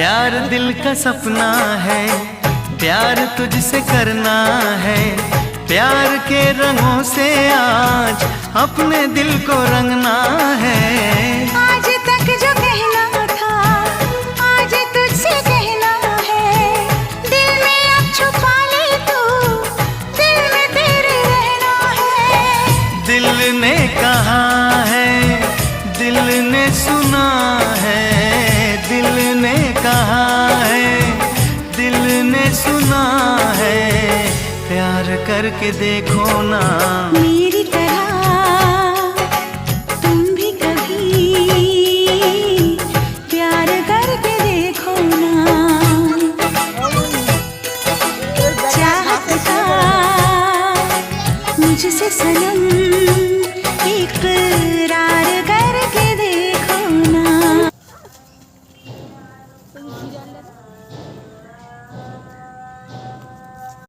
प्यार दिल का सपना है, प्यार तुझसे करना है। प्यार के रंगों से आज अपने दिल को रंगना है। आज तक जो कहना था आज तुझसे कहना है। दिल में अब छुपा ले तू, दिल में तेरे रहना है। दिल ने कहा है, दिल ने सुना है। दिल ने कहा है, दिल ने सुना है। प्यार करके देखो ना मेरी तरह तुम भी कभी प्यार करके देखो ना। चाहत का मुझसे सनम इकरार करके देखो ना।